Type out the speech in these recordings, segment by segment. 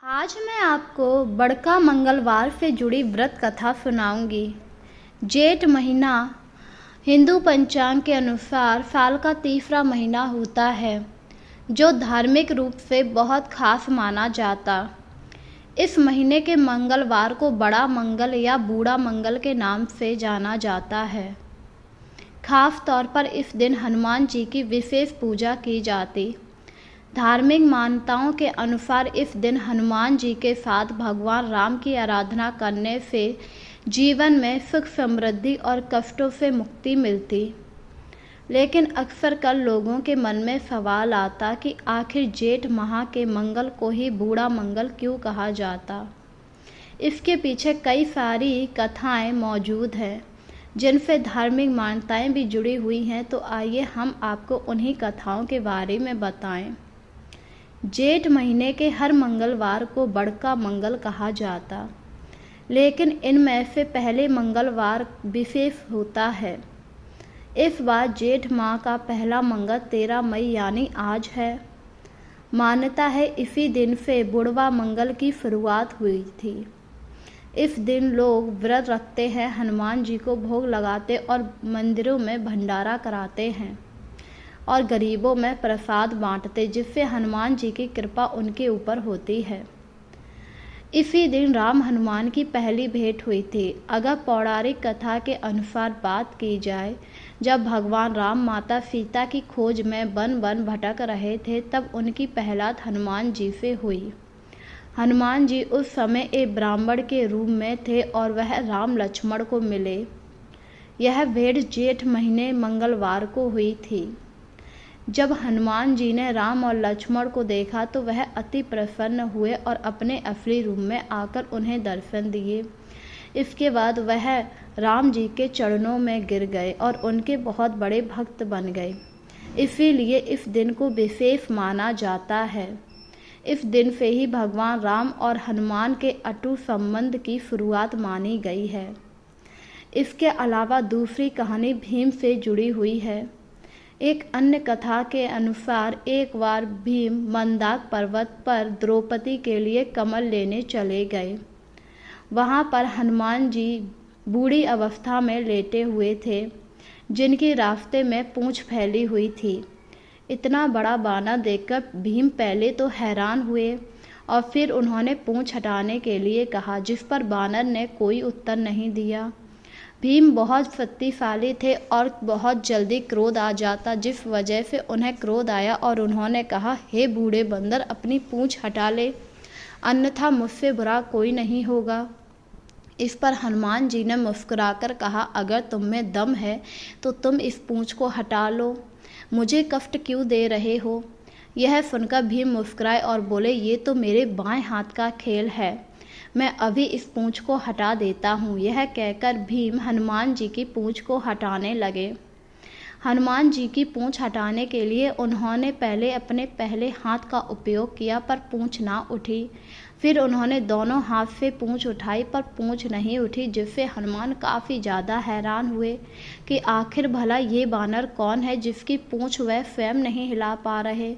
आज मैं आपको बड़का मंगलवार से जुड़ी व्रत कथा सुनाऊंगी। जेठ महीना हिंदू पंचांग के अनुसार साल का तीसरा महीना होता है, जो धार्मिक रूप से बहुत खास माना जाता। इस महीने के मंगलवार को बड़ा मंगल या बूढ़ा मंगल के नाम से जाना जाता है। खास तौर पर इस दिन हनुमान जी की विशेष पूजा की जाती। धार्मिक मान्यताओं के अनुसार इस दिन हनुमान जी के साथ भगवान राम की आराधना करने से जीवन में सुख समृद्धि और कष्टों से मुक्ति मिलती। लेकिन अक्सर कल लोगों के मन में सवाल आता कि आखिर जेठ माह के मंगल को ही बूढ़ा मंगल क्यों कहा जाता। इसके पीछे कई सारी कथाएं मौजूद हैं, जिनसे धार्मिक मान्यताएं भी जुड़ी हुई हैं। तो आइए हम आपको उन्हीं कथाओं के बारे में बताएं। जेठ महीने के हर मंगलवार को बड़का मंगल कहा जाता, लेकिन इनमें से पहले मंगलवार विशेष होता है। इस बार जेठ माह का पहला मंगल 13 मई यानी आज है। मान्यता है इसी दिन से बुढ़वा मंगल की शुरुआत हुई थी। इस दिन लोग व्रत रखते हैं, हनुमान जी को भोग लगाते और मंदिरों में भंडारा कराते हैं और गरीबों में प्रसाद बांटते, जिससे हनुमान जी की कृपा उनके ऊपर होती है। इसी दिन राम हनुमान की पहली भेंट हुई थी। अगर पौराणिक कथा के अनुसार बात की जाए, जब भगवान राम माता सीता की खोज में वन वन भटक रहे थे, तब उनकी पहलात हनुमान जी से हुई। हनुमान जी उस समय एक ब्राह्मण के रूप में थे और वह राम लक्ष्मण को मिले। यह भेंट जेठ महीने मंगलवार को हुई थी। जब हनुमान जी ने राम और लक्ष्मण को देखा तो वह अति प्रसन्न हुए और अपने असली रूप में आकर उन्हें दर्शन दिए। इसके बाद वह राम जी के चरणों में गिर गए और उनके बहुत बड़े भक्त बन गए। इसीलिए इस दिन को विशेष माना जाता है। इस दिन से ही भगवान राम और हनुमान के अटूट संबंध की शुरुआत मानी गई है। इसके अलावा दूसरी कहानी भीम से जुड़ी हुई है। एक अन्य कथा के अनुसार एक बार भीम मंदार पर्वत पर द्रौपदी के लिए कमल लेने चले गए। वहां पर हनुमान जी बूढ़ी अवस्था में लेटे हुए थे, जिनकी रास्ते में पूंछ फैली हुई थी। इतना बड़ा बानर देखकर भीम पहले तो हैरान हुए और फिर उन्होंने पूंछ हटाने के लिए कहा, जिस पर बानर ने कोई उत्तर नहीं दिया। भीम बहुत शक्तिशाली थे और बहुत जल्दी क्रोध आ जाता, जिस वजह से उन्हें क्रोध आया और उन्होंने कहा, हे बूढ़े बंदर, अपनी पूंछ हटा ले, अन्यथा मुझसे बुरा कोई नहीं होगा। इस पर हनुमान जी ने मुस्कुराकर कहा, अगर तुम में दम है तो तुम इस पूंछ को हटा लो, मुझे कष्ट क्यों दे रहे हो। यह सुनकर भीम मुस्कुराए और बोले, ये तो मेरे बाएं हाथ का खेल है, मैं अभी इस पूंछ को हटा देता हूँ। यह कहकर भीम हनुमान जी की पूंछ को हटाने लगे। हनुमान जी की पूंछ हटाने के लिए उन्होंने पहले अपने पहले हाथ का उपयोग किया, पर पूंछ ना उठी। फिर उन्होंने दोनों हाथ से पूंछ उठाई, पर पूंछ नहीं उठी, जिससे हनुमान काफ़ी ज़्यादा हैरान हुए कि आखिर भला ये बानर कौन है जिसकी पूंछ वह स्वयं नहीं हिला पा रहे।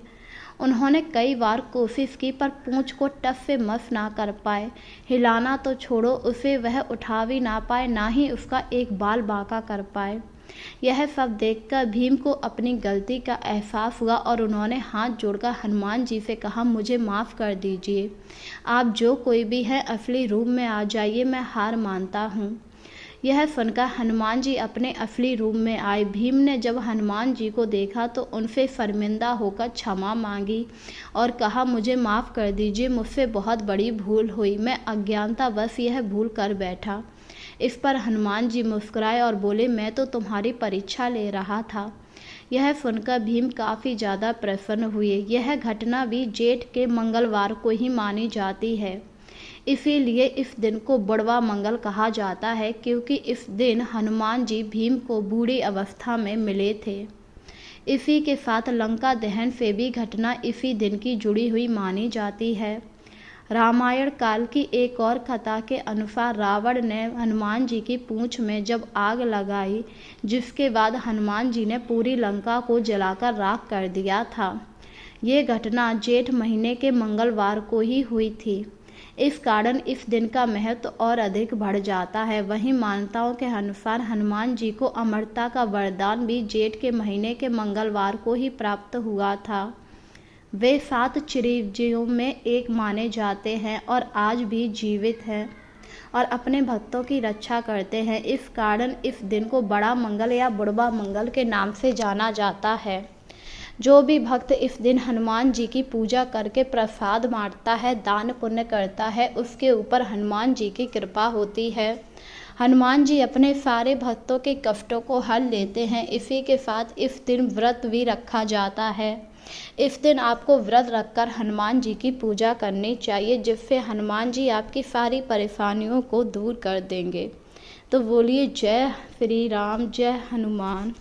उन्होंने कई बार कोशिश की, पर पूंछ को टस से मस ना कर पाए। हिलाना तो छोड़ो, उसे वह उठा भी ना पाए, ना ही उसका एक बाल बांका कर पाए। यह सब देखकर भीम को अपनी गलती का एहसास हुआ और उन्होंने हाथ जोड़कर हनुमान जी से कहा, मुझे माफ़ कर दीजिए, आप जो कोई भी है असली रूप में आ जाइए, मैं हार मानता हूँ। यह सुनकर हनुमान जी अपने असली रूप में आए। भीम ने जब हनुमान जी को देखा तो उनसे शर्मिंदा होकर क्षमा मांगी और कहा, मुझे माफ़ कर दीजिए, मुझसे बहुत बड़ी भूल हुई, मैं अज्ञानतावश यह भूल कर बैठा। इस पर हनुमान जी मुस्कुराए और बोले, मैं तो तुम्हारी परीक्षा ले रहा था। यह सुनकर भीम काफ़ी ज़्यादा प्रसन्न हुए। यह घटना भी जेठ के मंगलवार को ही मानी जाती है। इसीलिए इस दिन को बुढ़वा मंगल कहा जाता है, क्योंकि इस दिन हनुमान जी भीम को बूढ़ी अवस्था में मिले थे। इसी के साथ लंका दहन से भी घटना इसी दिन की जुड़ी हुई मानी जाती है। रामायण काल की एक और कथा के अनुसार रावण ने हनुमान जी की पूंछ में जब आग लगाई, जिसके बाद हनुमान जी ने पूरी लंका को जलाकर राख कर दिया था। ये घटना जेठ महीने के मंगलवार को ही हुई थी। इस कारण इस दिन का महत्व और अधिक बढ़ जाता है। वहीं मान्यताओं के अनुसार हनुमान जी को अमरता का वरदान भी जेठ के महीने के मंगलवार को ही प्राप्त हुआ था। वे 7 चिरंजीवियों में एक माने जाते हैं और आज भी जीवित हैं और अपने भक्तों की रक्षा करते हैं। इस कारण इस दिन को बड़ा मंगल या बुढ़वा मंगल के नाम से जाना जाता है। जो भी भक्त इस दिन हनुमान जी की पूजा करके प्रसाद बांटता है, दान पुण्य करता है, उसके ऊपर हनुमान जी की कृपा होती है। हनुमान जी अपने सारे भक्तों के कष्टों को हल लेते हैं। इसी के साथ इस दिन व्रत भी रखा जाता है। इस दिन आपको व्रत रखकर हनुमान जी की पूजा करनी चाहिए, जिससे हनुमान जी आपकी सारी परेशानियों को दूर कर देंगे। तो बोलिए जय श्री राम, जय हनुमान।